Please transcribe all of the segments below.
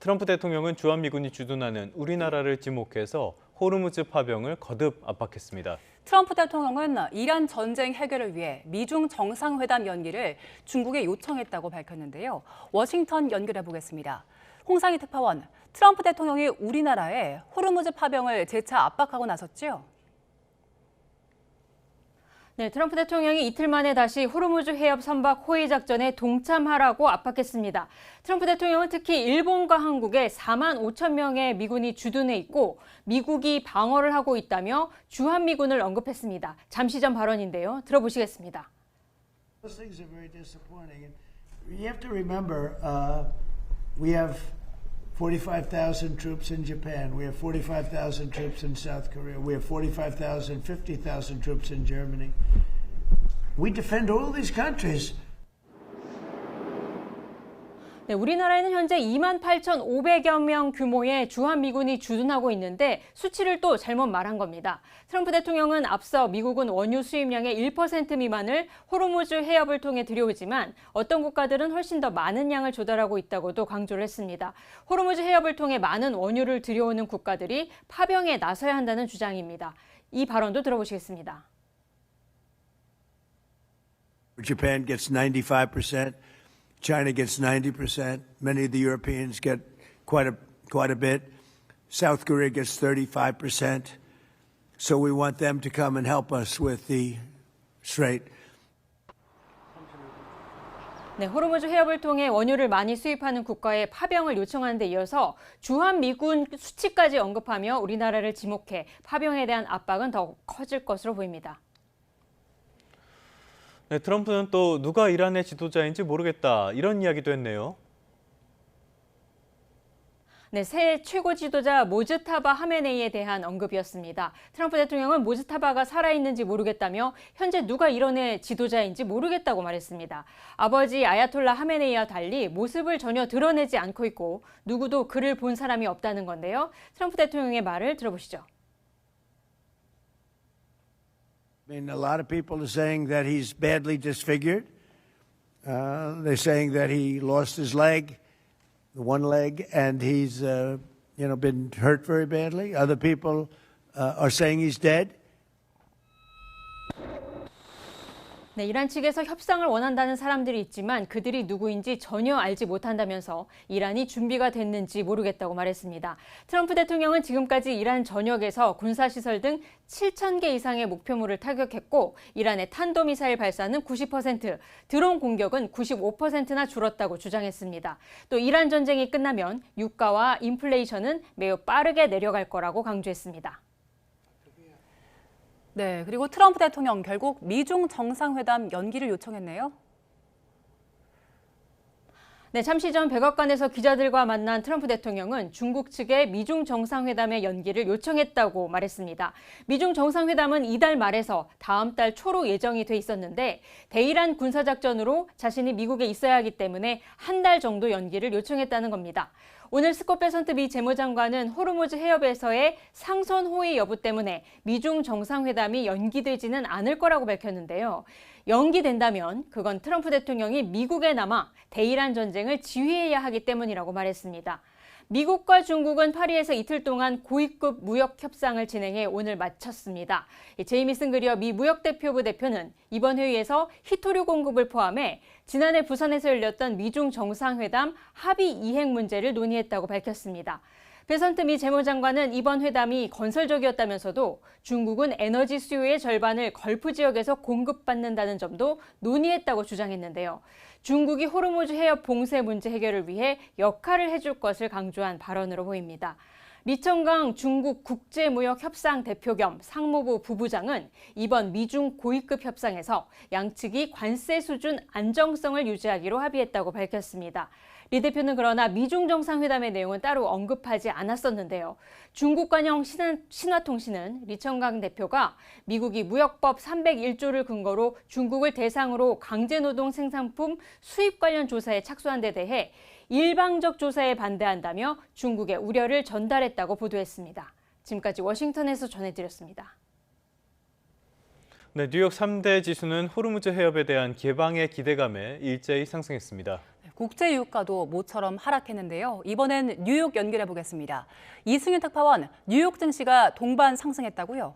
트럼프 대통령은 주한미군이 주둔하는 우리나라를 지목해서 호르무즈 파병을 거듭 압박했습니다. 트럼프 대통령은 이란 전쟁 해결을 위해 미중 정상회담 연기를 중국에 요청했다고 밝혔는데요. 워싱턴 연결해 보겠습니다. 홍상희 특파원, 트럼프 대통령이 우리나라에 호르무즈 파병을 재차 압박하고 나섰죠? 네, 트럼프 대통령이 이틀 만에 다시 호르무즈 해협 선박 호위 작전에 동참하라고 압박했습니다. 트럼프 대통령은 특히 일본과 한국에 4만 5천 명의 미군이 주둔해 있고 미국이 방어를 하고 있다며 주한미군을 언급했습니다. 잠시 전 발언인데요. 들어보시겠습니다. Those things are very disappointing. You have to remember, we have 45,000 troops in Japan. We have 45,000 troops in South Korea. We have 45,000, 50,000 troops in Germany. We defend all these countries. 네, 우리나라에는 현재 28,500여 명 규모의 주한미군이 주둔하고 있는데 수치를 또 잘못 말한 겁니다. 트럼프 대통령은 앞서 미국은 원유 수입량의 1% 미만을 호르무즈 해협을 통해 들여오지만 어떤 국가들은 훨씬 더 많은 양을 조달하고 있다고도 강조를 했습니다. 호르무즈 해협을 통해 많은 원유를 들여오는 국가들이 파병에 나서야 한다는 주장입니다. 이 발언도 들어보시겠습니다. Japan gets 95%. China gets 90%. Many of the Europeans get quite a bit. South Korea gets 35%. So we want them to come and help us with the strait. 네, 호르무즈 해협을 통해 원유를 많이 수입하는 국가에 파병을 요청하는 데 이어서 주한미군 수치까지 언급하며 우리나라를 지목해 파병에 대한 압박은 더 커질 것으로 보입니다. 네, 트럼프는 또 누가 이란의 지도자인지 모르겠다 이런 이야기도 했네요. 네, 새 최고 지도자 모즈타바 하메네이에 대한 언급이었습니다. 트럼프 대통령은 모즈타바가 살아있는지 모르겠다며 현재 누가 이란의 지도자인지 모르겠다고 말했습니다. 아버지 아야톨라 하메네이와 달리 모습을 전혀 드러내지 않고 있고 누구도 그를 본 사람이 없다는 건데요. 트럼프 대통령의 말을 들어보시죠. I mean, a lot of people are saying that he's badly disfigured. They're saying that he lost his leg, the one leg, and he's, been hurt very badly. Other people are saying he's dead. 네, 이란 측에서 협상을 원한다는 사람들이 있지만 그들이 누구인지 전혀 알지 못한다면서 이란이 준비가 됐는지 모르겠다고 말했습니다. 트럼프 대통령은 지금까지 이란 전역에서 군사시설 등 7,000개 이상의 목표물을 타격했고 이란의 탄도미사일 발사는 90%, 드론 공격은 95%나 줄었다고 주장했습니다. 또 이란 전쟁이 끝나면 유가와 인플레이션은 매우 빠르게 내려갈 거라고 강조했습니다. 네, 그리고 트럼프 대통령 결국 미중 정상회담 연기를 요청했네요. 네, 잠시 전 백악관에서 기자들과 만난 트럼프 대통령은 중국 측에 미중 정상회담의 연기를 요청했다고 말했습니다. 미중 정상회담은 이달 말에서 다음 달 초로 예정이 돼 있었는데 대이란 군사작전으로 자신이 미국에 있어야 하기 때문에 한 달 정도 연기를 요청했다는 겁니다. 오늘 스콧 베선트 미 재무장관은 호르무즈 해협에서의 상선 호위 여부 때문에 미중 정상회담이 연기되지는 않을 거라고 밝혔는데요. 연기된다면 그건 트럼프 대통령이 미국에 남아 대이란 전쟁을 지휘해야 하기 때문이라고 말했습니다. 미국과 중국은 파리에서 이틀 동안 고위급 무역 협상을 진행해 오늘 마쳤습니다. 제이미슨 그리어 미 무역대표부 대표는 이번 회의에서 히토류 공급을 포함해 지난해 부산에서 열렸던 미중 정상회담 합의 이행 문제를 논의했다고 밝혔습니다. 베선트 미 재무장관은 이번 회담이 건설적이었다면서도 중국은 에너지 수요의 절반을 걸프 지역에서 공급받는다는 점도 논의했다고 주장했는데요. 중국이 호르무즈 해협 봉쇄 문제 해결을 위해 역할을 해줄 것을 강조한 발언으로 보입니다. 리청강 중국 국제무역협상 대표 겸 상무부 부부장은 이번 미중 고위급 협상에서 양측이 관세 수준 안정성을 유지하기로 합의했다고 밝혔습니다. 리 대표는 그러나 미중 정상회담의 내용은 따로 언급하지 않았었는데요. 중국 관영 신화통신은 리청강 대표가 미국이 무역법 301조를 근거로 중국을 대상으로 강제노동 생산품 수입 관련 조사에 착수한 데 대해 일방적 조사에 반대한다며 중국의 우려를 전달했다고 보도했습니다. 지금까지 워싱턴에서 전해드렸습니다. 네, 뉴욕 3대 지수는 호르무즈 해협에 대한 개방의 기대감에 일제히 상승했습니다. 국제 유가도 모처럼 하락했는데요. 이번엔 뉴욕 연결해 보겠습니다. 이승윤 특파원, 뉴욕 증시가 동반 상승했다고요?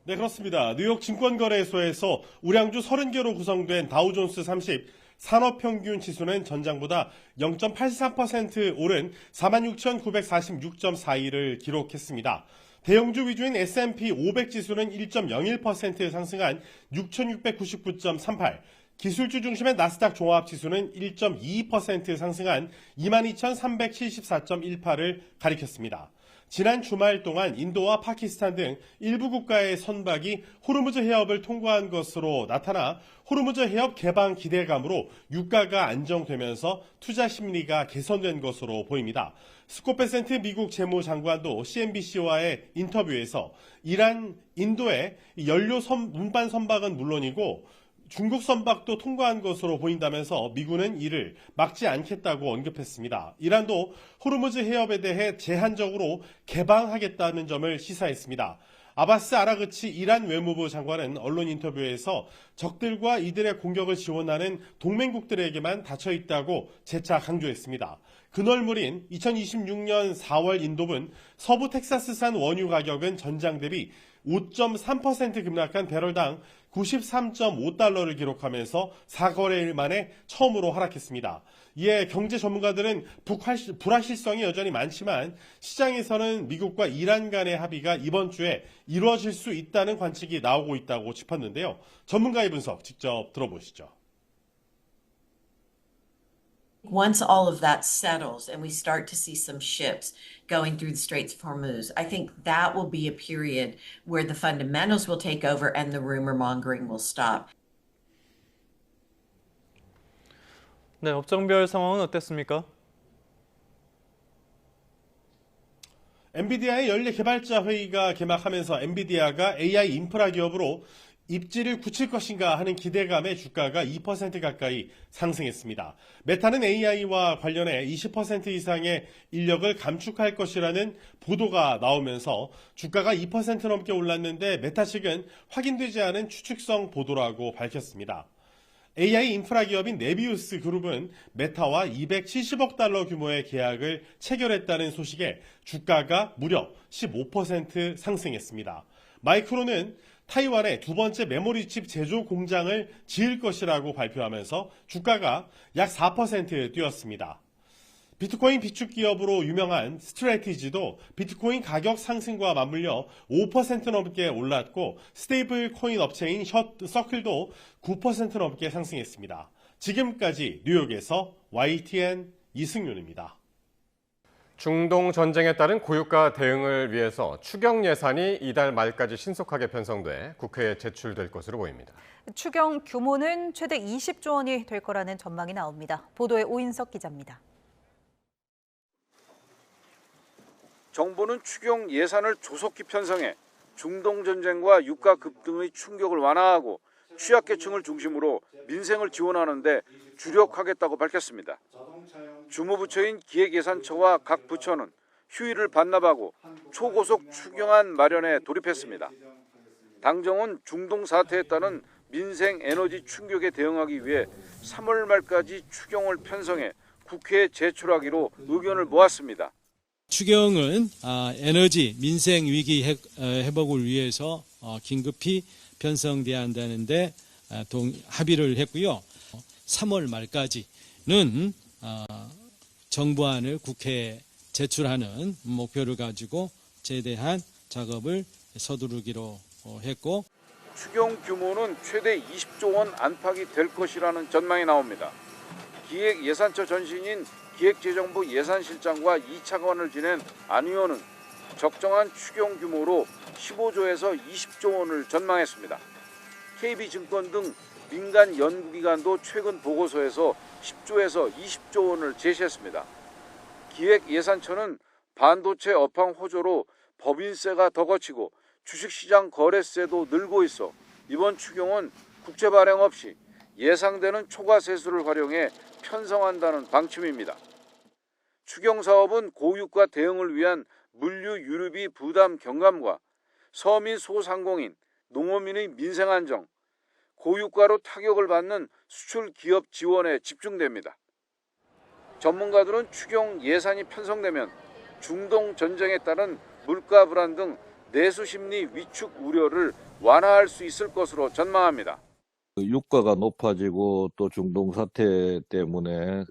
네, 그렇습니다. 뉴욕 증권거래소에서 우량주 30개로 구성된 다우존스 30 산업평균 지수는 전장보다 0.83% 오른 46,946.42를 기록했습니다. 대형주 위주인 S&P 500 지수는 1.01% 상승한 6,699.38, 기술주 중심의 나스닥 종합 지수는 1.22% 상승한 22,374.18을 가리켰습니다. 지난 주말 동안 인도와 파키스탄 등 일부 국가의 선박이 호르무즈 해협을 통과한 것으로 나타나 호르무즈 해협 개방 기대감으로 유가가 안정되면서 투자 심리가 개선된 것으로 보입니다. 스콧 베센트 미국 재무장관도 CNBC와의 인터뷰에서 이란, 인도의 연료 운반 선박은 물론이고 중국 선박도 통과한 것으로 보인다면서 미군은 이를 막지 않겠다고 언급했습니다. 이란도 호르무즈 해협에 대해 제한적으로 개방하겠다는 점을 시사했습니다. 아바스 아라그치 이란 외무부 장관은 언론 인터뷰에서 적들과 이들의 공격을 지원하는 동맹국들에게만 닫혀 있다고 재차 강조했습니다. 근월물인 2026년 4월 인도분 서부 텍사스산 원유 가격은 전장 대비 5.3% 급락한 배럴당 93.5달러를 기록하면서 4거래일 만에 처음으로 하락했습니다. 이에 경제 전문가들은 불확실성이 여전히 많지만 시장에서는 미국과 이란 간의 합의가 이번 주에 이루어질 수 있다는 관측이 나오고 있다고 짚었는데요. 전문가의 분석 직접 들어보시죠. Once all of that settles and we start to see some ships going through the Straits of Hormuz, I think that will be a period where the fundamentals will take over and the rumor mongering will stop. 네, 업종별 상황은 어땠습니까? 엔비디아의 연례 개발자 회의가 개막하면서 엔비디아가 AI 인프라 기업으로 입지를 굳힐 것인가 하는 기대감에 주가가 2% 가까이 상승했습니다. 메타는 AI와 관련해 20% 이상의 인력을 감축할 것이라는 보도가 나오면서 주가가 2% 넘게 올랐는데 메타 측은 확인되지 않은 추측성 보도라고 밝혔습니다. AI 인프라 기업인 네비우스 그룹은 메타와 270억 달러 규모의 계약을 체결했다는 소식에 주가가 무려 15% 상승했습니다. 마이크론은 타이완에 두 번째 메모리 칩 제조 공장을 지을 것이라고 발표하면서 주가가 약 4% 뛰었습니다. 비트코인 비축 기업으로 유명한 스트래티지도 비트코인 가격 상승과 맞물려 5% 넘게 올랐고 스테이블 코인 업체인 서클도 9% 넘게 상승했습니다. 지금까지 뉴욕에서 YTN 이승윤입니다. 중동 전쟁에 따른 고유가 대응을 위해서 추경 예산이 이달 말까지 신속하게 편성돼 국회에 제출될 것으로 보입니다. 추경 규모는 최대 20조 원이 될 거라는 전망이 나옵니다. 보도에 오인석 기자입니다. 정부는 추경 예산을 조속히 편성해 중동 전쟁과 유가 급등의 충격을 완화하고 취약계층을 중심으로 민생을 지원하는 데 주력하겠다고 밝혔습니다. 주무부처인 기획예산처와 각 부처는 휴일을 반납하고 초고속 추경안 마련에 돌입했습니다. 당정은 중동 사태에 따른 민생 에너지 충격에 대응하기 위해 3월 말까지 추경을 편성해 국회에 제출하기로 의견을 모았습니다. 추경은 에너지 민생 위기 회복을 위해서 긴급히 편성돼야 한다는데 합의를 했고요. 3월 말까지는 정부안을 국회에 제출하는 목표를 가지고 최대한 작업을 서두르기로 했고, 추경 규모는 최대 20조 원 안팎이 될 것이라는 전망이 나옵니다. 기획예산처 전신인 기획재정부 예산실장과 2차관을 지낸 안 의원은 적정한 추경 규모로 15조에서 20조 원을 전망했습니다. KB증권 등 민간 연구기관도 최근 보고서에서 10조에서 20조 원을 제시했습니다. 기획예산처는 반도체 업황 호조로 법인세가 더 거치고 주식시장 거래세도 늘고 있어 이번 추경은 국채 발행 없이 예상되는 초과세수를 활용해 편성한다는 방침입니다. 추경 사업은 고유가 대응을 위한 물류 유류비 부담 경감과 서민 소상공인, 농어민의 민생 안정, 고유가로 타격을 받는 수출 기업 지원에 집중됩니다. 전문가들은 추경 예산이 편성되면 중동 전쟁에 따른 물가 불안 등 내수 심리 위축 우려를 완화할 수 있을 것으로 전망합니다. 유가가 높아지고 또 중동 사태 때문에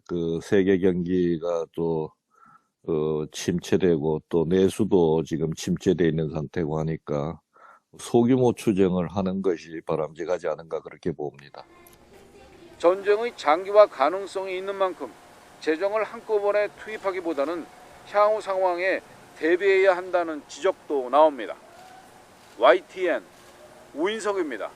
세계 경기가 또 침체되고 또 내수도 지금 침체되어 있는 상태고 하니까 소규모 추정을 하는 것이 바람직하지 않은가 그렇게 봅니다. 전쟁의 장기화 가능성이 있는 만큼 재정을 한꺼번에 투입하기보다는 향후 상황에 대비해야 한다는 지적도 나옵니다. YTN 우인석입니다.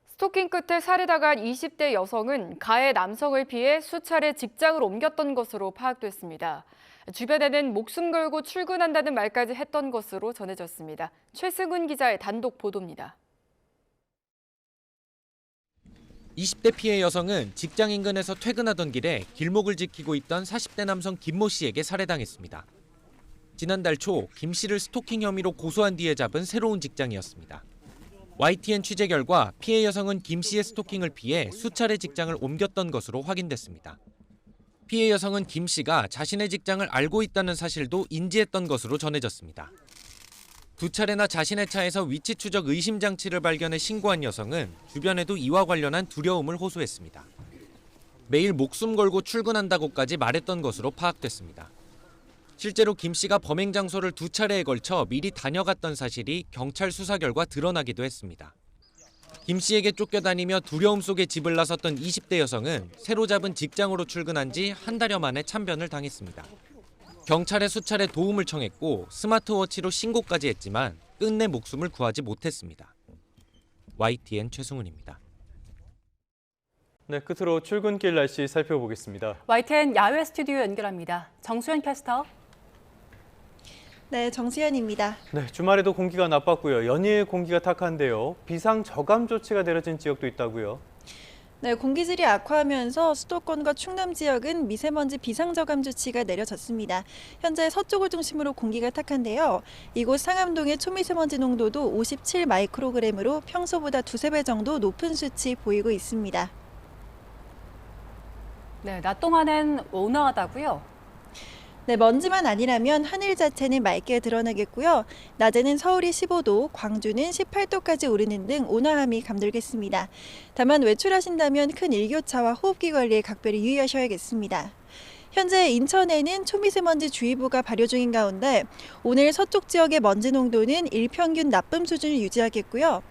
스토킹 끝에 살해당한 20대 여성은 가해 남성을 피해 수차례 직장을 옮겼던 것으로 파악됐습니다. 주변에는 목숨 걸고 출근한다는 말까지 했던 것으로 전해졌습니다. 최승훈 기자의 단독 보도입니다. 20대 피해 여성은 직장 인근에서 퇴근하던 길에 길목을 지키고 있던 40대 남성 김모 씨에게 살해당했습니다. 지난달 초 김 씨를 스토킹 혐의로 고소한 뒤에 잡은 새로운 직장이었습니다. YTN 취재 결과 피해 여성은 김 씨의 스토킹을 피해 수차례 직장을 옮겼던 것으로 확인됐습니다. 피해 여성은 김 씨가 자신의 직장을 알고 있다는 사실도 인지했던 것으로 전해졌습니다. 두 차례나 자신의 차에서 위치 추적 의심 장치를 발견해 신고한 여성은 주변에도 이와 관련한 두려움을 호소했습니다. 매일 목숨 걸고 출근한다고까지 말했던 것으로 파악됐습니다. 실제로 김 씨가 범행 장소를 두 차례에 걸쳐 미리 다녀갔던 사실이 경찰 수사 결과 드러나기도 했습니다. 김 씨에게 쫓겨다니며 두려움 속에 집을 나섰던 20대 여성은 새로 잡은 직장으로 출근한 지 한 달여 만에 참변을 당했습니다. 경찰에 수차례 도움을 청했고 스마트워치로 신고까지 했지만 끝내 목숨을 구하지 못했습니다. YTN 최승훈입니다. 네, 끝으로 출근길 날씨 살펴보겠습니다. YTN 야외 스튜디오 연결합니다. 정수현 캐스터. 네, 정수현입니다. 네, 주말에도 공기가 나빴고요. 연일 공기가 탁한데요. 비상 저감 조치가 내려진 지역도 있다고요. 네, 공기질이 악화하면서 수도권과 충남 지역은 미세먼지 비상저감 조치가 내려졌습니다. 현재 서쪽을 중심으로 공기가 탁한데요. 이곳 상암동의 초미세먼지 농도도 57 마이크로그램으로 평소보다 두세 배 정도 높은 수치 보이고 있습니다. 네, 낮 동안은 온화하다고요. 네, 먼지만 아니라면 하늘 자체는 맑게 드러나겠고요. 낮에는 서울이 15도, 광주는 18도까지 오르는 등 온화함이 감돌겠습니다. 다만 외출하신다면 큰 일교차와 호흡기 관리에 각별히 유의하셔야겠습니다. 현재 인천에는 초미세먼지 주의보가 발효 중인 가운데 오늘 서쪽 지역의 먼지 농도는 일평균 나쁨 수준을 유지하겠고요.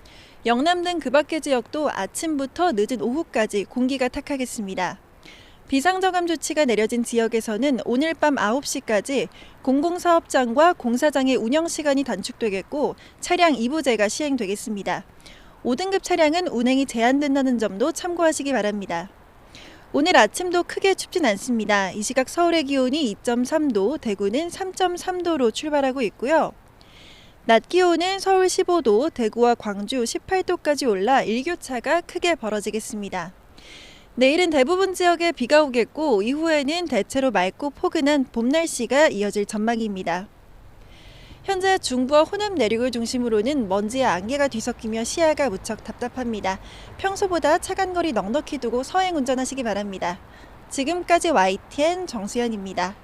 영남 등 그 밖의 지역도 아침부터 늦은 오후까지 공기가 탁하겠습니다. 비상저감 조치가 내려진 지역에서는 오늘 밤 9시까지 공공사업장과 공사장의 운영시간이 단축되겠고 차량 2부제가 시행되겠습니다. 5등급 차량은 운행이 제한된다는 점도 참고하시기 바랍니다. 오늘 아침도 크게 춥진 않습니다. 이 시각 서울의 기온이 2.3도, 대구는 3.3도로 출발하고 있고요. 낮 기온은 서울 15도, 대구와 광주 18도까지 올라 일교차가 크게 벌어지겠습니다. 내일은 대부분 지역에 비가 오겠고 이후에는 대체로 맑고 포근한 봄 날씨가 이어질 전망입니다. 현재 중부와 호남 내륙을 중심으로는 먼지와 안개가 뒤섞이며 시야가 무척 답답합니다. 평소보다 차간 거리 넉넉히 두고 서행 운전하시기 바랍니다. 지금까지 YTN 정수현입니다.